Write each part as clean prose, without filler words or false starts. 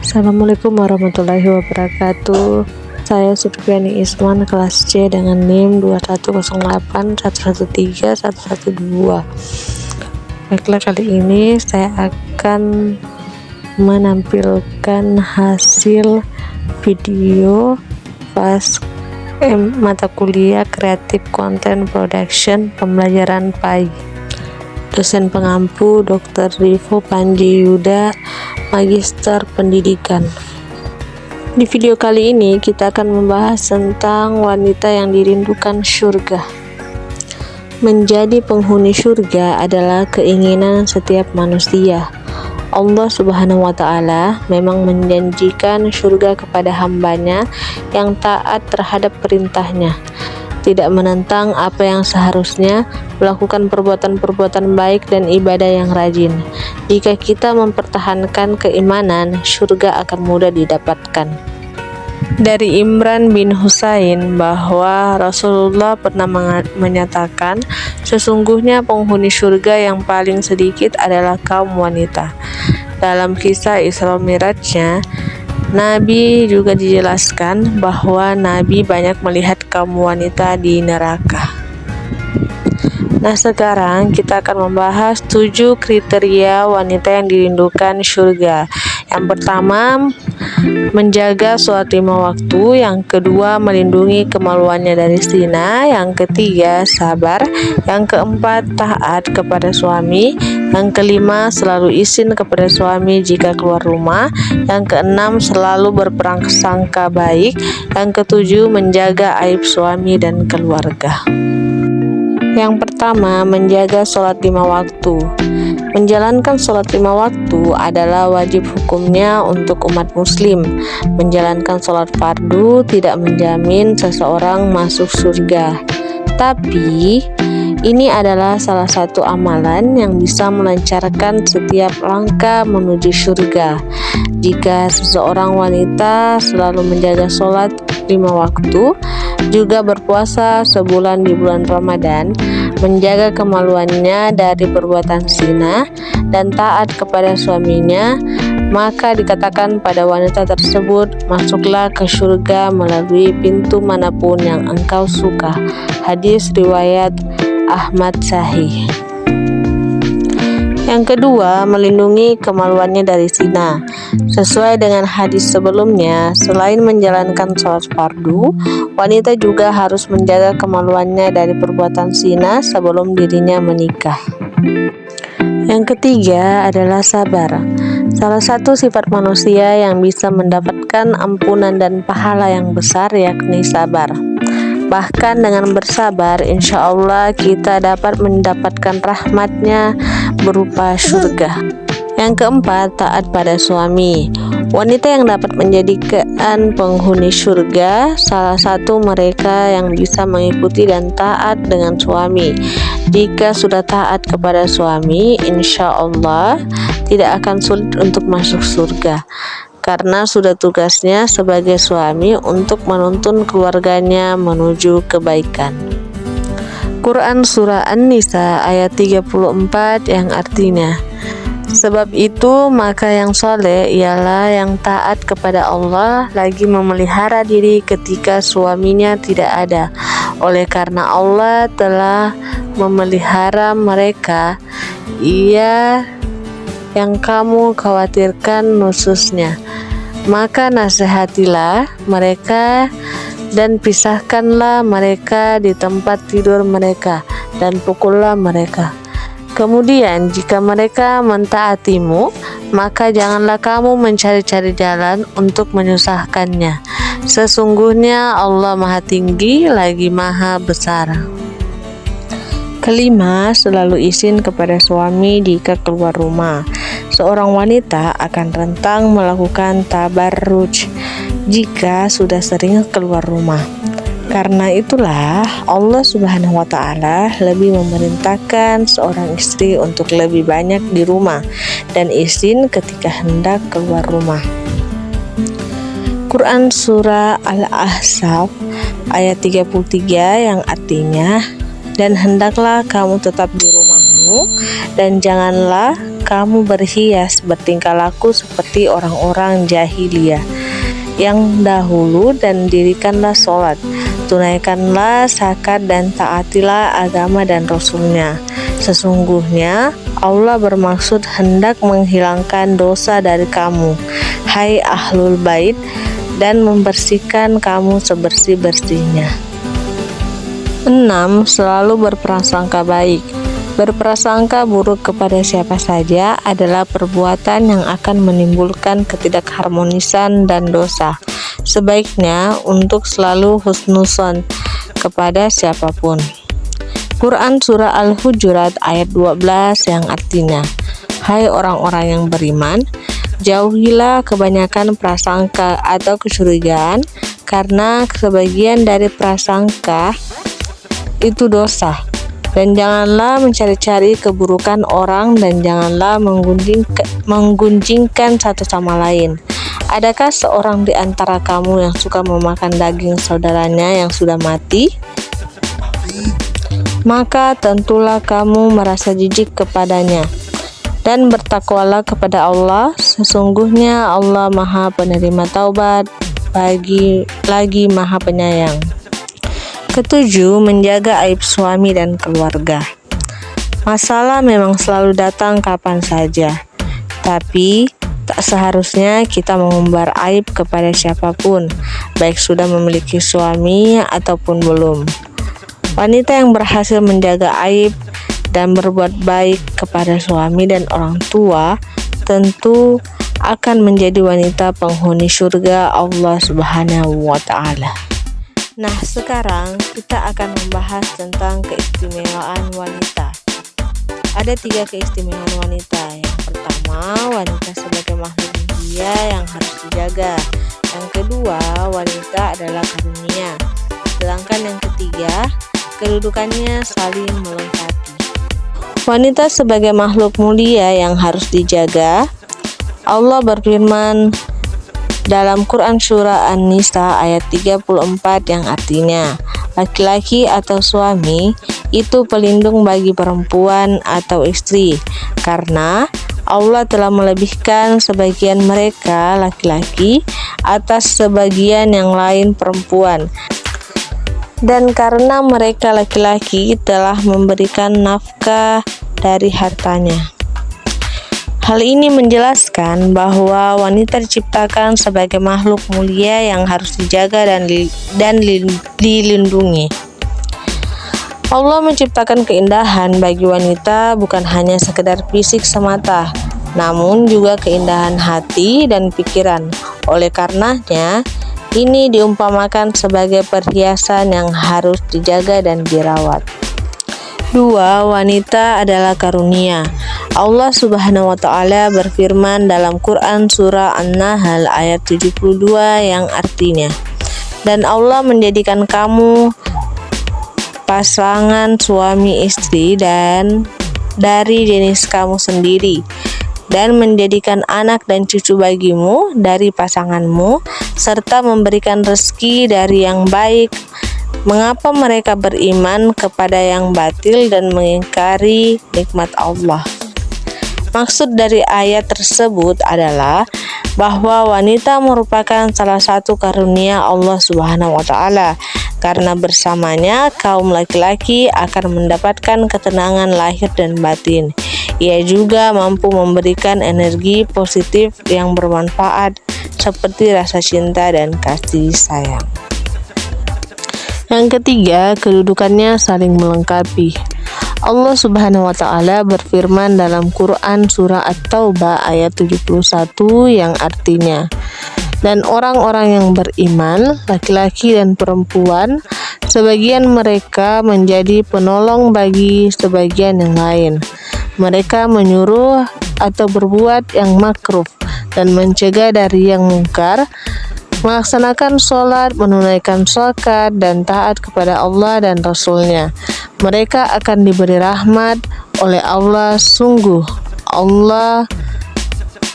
Assalamualaikum warahmatullahi wabarakatuh. Saya Supriani Isman, kelas C dengan NIM 21081131112. Baiklah, kali ini saya akan menampilkan hasil video mata kuliah Creative Content Production pembelajaran PAI. Dosen pengampu Dr. Rivo Panji Yuda, Magister Pendidikan. Di video kali ini kita akan membahas tentang wanita yang dirindukan surga. Menjadi penghuni surga adalah keinginan setiap manusia. Allah Subhanahu wa Ta'ala memang menjanjikan surga kepada hambanya yang taat terhadap perintahnya, tidak menentang apa yang seharusnya, melakukan perbuatan-perbuatan baik dan ibadah yang rajin. Jika kita mempertahankan keimanan, surga akan mudah didapatkan. Dari Imran bin Husain bahwa Rasulullah pernah menyatakan, sesungguhnya penghuni surga yang paling sedikit adalah kaum wanita. Dalam kisah Isra Mi'rajnya, Nabi juga dijelaskan bahwa Nabi banyak melihat kaum wanita di neraka. Nah, sekarang kita akan membahas 7 kriteria wanita yang dirindukan surga. Yang pertama, menjaga sholat 5 waktu. Yang kedua, melindungi kemaluannya dari zina. Yang ketiga, sabar. Yang keempat, taat kepada suami. Yang kelima, selalu izin kepada suami jika keluar rumah. Yang keenam, selalu berprasangka baik. Yang ketujuh, menjaga aib suami dan keluarga. Yang pertama, menjaga sholat 5 waktu. Menjalankan sholat 5 waktu adalah wajib hukumnya untuk umat muslim. Menjalankan sholat fardu tidak menjamin seseorang masuk surga, tapi ini adalah salah satu amalan yang bisa melancarkan setiap langkah menuju surga. Jika seseorang wanita selalu menjaga sholat 5 waktu, juga berpuasa sebulan di bulan Ramadan, menjaga kemaluannya dari perbuatan zina, dan taat kepada suaminya, maka dikatakan pada wanita tersebut, masuklah ke surga melalui pintu manapun yang engkau suka. Hadis riwayat Ahmad Sahih. Yang kedua, melindungi kemaluannya dari zina. Sesuai dengan hadis sebelumnya, selain menjalankan sholat fardu, wanita juga harus menjaga kemaluannya dari perbuatan zina sebelum dirinya menikah. Yang ketiga adalah sabar. Salah satu sifat manusia yang bisa mendapatkan ampunan dan pahala yang besar yakni sabar. Bahkan dengan bersabar, insya Allah kita dapat mendapatkan rahmatnya berupa surga. Yang keempat, taat pada suami. Wanita yang dapat menjadikan penghuni surga, salah satu mereka yang bisa mengikuti dan taat dengan suami. Jika sudah taat kepada suami, insya Allah tidak akan sulit untuk masuk surga, karena sudah tugasnya sebagai suami untuk menuntun keluarganya menuju kebaikan. Quran Surah An-Nisa ayat 34 yang artinya, sebab itu maka yang soleh ialah yang taat kepada Allah lagi memelihara diri ketika suaminya tidak ada. Oleh karena Allah telah memelihara mereka, ia yang kamu khawatirkan nususnya, maka nasihatilah mereka dan pisahkanlah mereka di tempat tidur mereka dan pukullah mereka. Kemudian jika mereka mentaatimu, maka janganlah kamu mencari-cari jalan untuk menyusahkannya. Sesungguhnya Allah Maha Tinggi lagi Maha Besar. Kelima, selalu izin kepada suami jika keluar rumah. Seorang wanita akan rentan melakukan tabarruj jika sudah sering keluar rumah. Karena itulah Allah Subhanahu wa Ta'ala lebih memerintahkan seorang istri untuk lebih banyak di rumah dan izin ketika hendak keluar rumah. Quran Surah Al-Ahzab ayat 33 yang artinya, dan hendaklah kamu tetap di rumahmu dan janganlah kamu berhias, bertingkah laku seperti orang-orang jahiliyah yang dahulu, dan dirikanlah sholat, tunaikanlah zakat, dan taatilah agama dan Rasulnya. Sesungguhnya Allah bermaksud hendak menghilangkan dosa dari kamu, hai ahlul bait, dan membersihkan kamu sebersih-bersihnya. 6. Selalu berprasangka baik. Berprasangka buruk kepada siapa saja adalah perbuatan yang akan menimbulkan ketidakharmonisan dan dosa. Sebaiknya untuk selalu husnuzon kepada siapapun. Quran Surah Al-Hujurat ayat 12 yang artinya, hai orang-orang yang beriman, jauhilah kebanyakan prasangka atau kecurigaan, karena sebagian dari prasangka itu dosa. Dan janganlah mencari-cari keburukan orang, dan janganlah menggunjingkan satu sama lain. Adakah seorang di antara kamu yang suka memakan daging saudaranya yang sudah mati? Maka tentulah kamu merasa jijik kepadanya. Dan bertakwalah kepada Allah, sesungguhnya Allah Maha Penerima Taubat, lagi Maha Penyayang. 7. Menjaga aib suami dan keluarga. Masalah memang selalu datang kapan saja, tapi tak seharusnya kita mengumbar aib kepada siapapun, baik sudah memiliki suami ataupun belum. Wanita yang berhasil menjaga aib dan berbuat baik kepada suami dan orang tua tentu akan menjadi wanita penghuni surga Allah Subhanahu wa Ta'ala. Nah, sekarang kita akan membahas tentang keistimewaan wanita. Ada 3 keistimewaan wanita. Yang pertama, wanita sebagai makhluk mulia yang harus dijaga. Yang kedua, wanita adalah karunia. Sedangkan yang ketiga, kedudukannya saling melengkapi. Wanita sebagai makhluk mulia yang harus dijaga. Allah berfirman dalam Quran Surah An-Nisa ayat 34 yang artinya, laki-laki atau suami itu pelindung bagi perempuan atau istri, karena Allah telah melebihkan sebagian mereka laki-laki atas sebagian yang lain perempuan, dan karena mereka laki-laki telah memberikan nafkah dari hartanya. Hal ini menjelaskan bahwa wanita diciptakan sebagai makhluk mulia yang harus dijaga dan dilindungi. Allah menciptakan keindahan bagi wanita bukan hanya sekedar fisik semata, namun juga keindahan hati dan pikiran. Oleh karenanya, ini diumpamakan sebagai perhiasan yang harus dijaga dan dirawat. 2. Wanita adalah karunia. Allah Subhanahu wa Ta'ala berfirman dalam Quran Surah An-Nahl ayat 72 yang artinya, dan Allah menjadikan kamu pasangan suami istri dan dari jenis kamu sendiri, dan menjadikan anak dan cucu bagimu dari pasanganmu, serta memberikan rezeki dari yang baik. Mengapa mereka beriman kepada yang batil dan mengingkari nikmat Allah? Maksud dari ayat tersebut adalah bahwa wanita merupakan salah satu karunia Allah Subhanahu wa Ta'ala, karena bersamanya kaum laki-laki akan mendapatkan ketenangan lahir dan batin. Ia juga mampu memberikan energi positif yang bermanfaat seperti rasa cinta dan kasih sayang. Yang ketiga, kedudukannya saling melengkapi. Allah Subhanahu wa Ta'ala berfirman dalam Quran Surah At-Taubah ayat 71 yang artinya, dan orang-orang yang beriman, laki-laki dan perempuan, sebagian mereka menjadi penolong bagi sebagian yang lain. Mereka menyuruh atau berbuat yang makruh dan mencegah dari yang mungkar, melaksanakan sholat, menunaikan zakat, dan taat kepada Allah dan Rasul-Nya. Mereka akan diberi rahmat oleh Allah. Sungguh Allah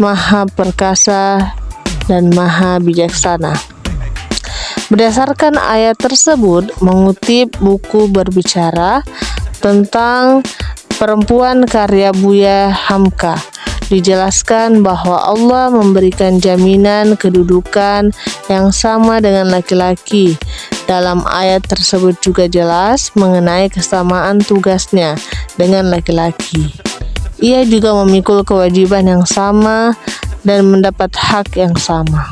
Maha Perkasa dan Maha Bijaksana. Berdasarkan ayat tersebut, mengutip buku berbicara tentang Perempuan karya Buya Hamka. Dijelaskan bahwa Allah memberikan jaminan kedudukan yang sama dengan laki-laki. Dalam ayat tersebut juga jelas mengenai kesamaan tugasnya dengan laki-laki. Ia juga memikul kewajiban yang sama dan mendapat hak yang sama.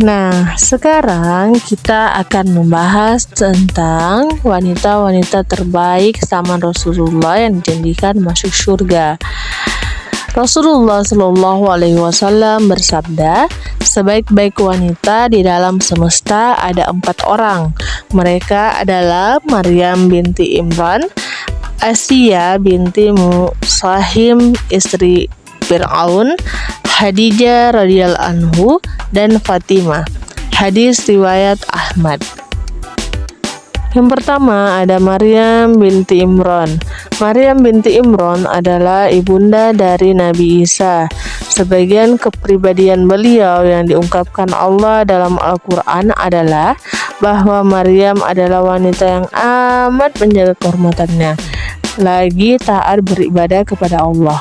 Nah, sekarang kita akan membahas tentang wanita-wanita terbaik zaman Rasulullah yang dijanjikan masuk surga. Rasulullah Shallallahu Alaihi Wasallam bersabda, sebaik-baik wanita di dalam semesta ada 4 orang. Mereka adalah Maryam binti Imran, Asiyah binti Musahim istri Fir'aun, Khadijah radhiyallahu anhu, dan Fatimah. Hadis riwayat Ahmad. Yang pertama ada Maryam binti Imran. Maryam binti Imran adalah ibunda dari Nabi Isa. Sebagian kepribadian beliau yang diungkapkan Allah dalam Al-Quran adalah bahwa Maryam adalah wanita yang amat menjaga kehormatannya, lagi taat beribadah kepada Allah.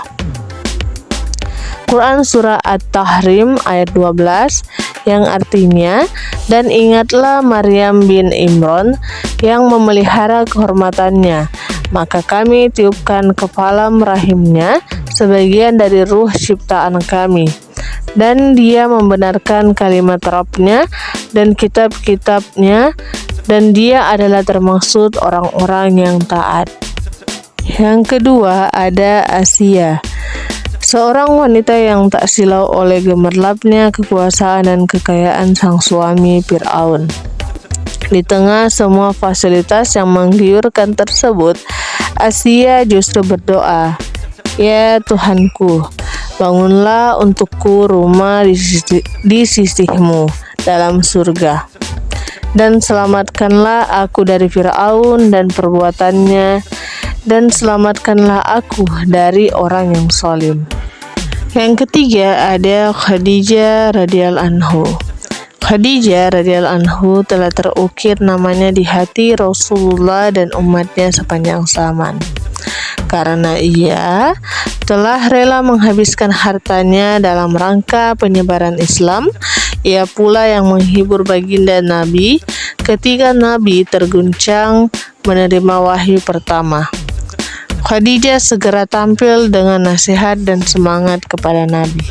Quran Surah At-Tahrim ayat 12 yang artinya, dan ingatlah Maryam bin Imran yang memelihara kehormatannya, maka kami tiupkan kepala rahimnya sebagian dari ruh ciptaan kami, dan dia membenarkan kalimat Rabbnya dan kitab-kitabnya, dan dia adalah termaksud orang-orang yang taat. Yang kedua ada Asiyah, seorang wanita yang tak silau oleh gemerlapnya kekuasaan dan kekayaan sang suami Fir'aun. Di tengah semua fasilitas yang menggiurkan tersebut, Asiyah justru berdoa, "Ya Tuhanku, bangunlah untukku rumah di sisimu dalam surga, dan selamatkanlah aku dari Fir'aun dan perbuatannya, dan selamatkanlah aku dari orang yang zalim." Yang ketiga ada Khadijah radhiyallahu anhu. Khadijah radhiyallahu anhu telah terukir namanya di hati Rasulullah dan umatnya sepanjang zaman, karena ia telah rela menghabiskan hartanya dalam rangka penyebaran Islam. Ia pula yang menghibur baginda Nabi ketika Nabi terguncang menerima wahyu pertama. Khadijah segera tampil dengan nasihat dan semangat kepada Nabi.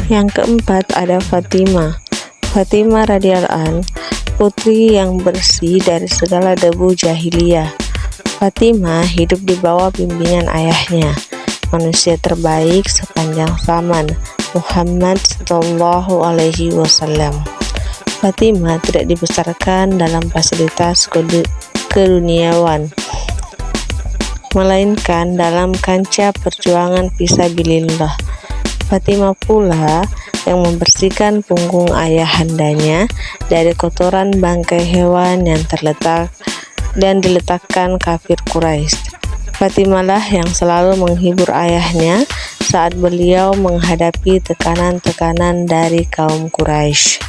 Yang keempat ada Fatimah. Fatimah radhiyallahu an, putri yang bersih dari segala debu jahiliyah. Fatimah hidup di bawah bimbingan ayahnya, manusia terbaik sepanjang zaman, Muhammad Sallallahu Alaihi Wasallam. Fatimah tidak dibesarkan dalam fasilitas keduniawan, melainkan dalam kancah perjuangan fisabilillah. Fatimah pula yang membersihkan punggung ayahandanya dari kotoran bangkai hewan yang diletakkan kafir Quraisy. Fatimah lah yang selalu menghibur ayahnya saat beliau menghadapi tekanan-tekanan dari kaum Quraisy.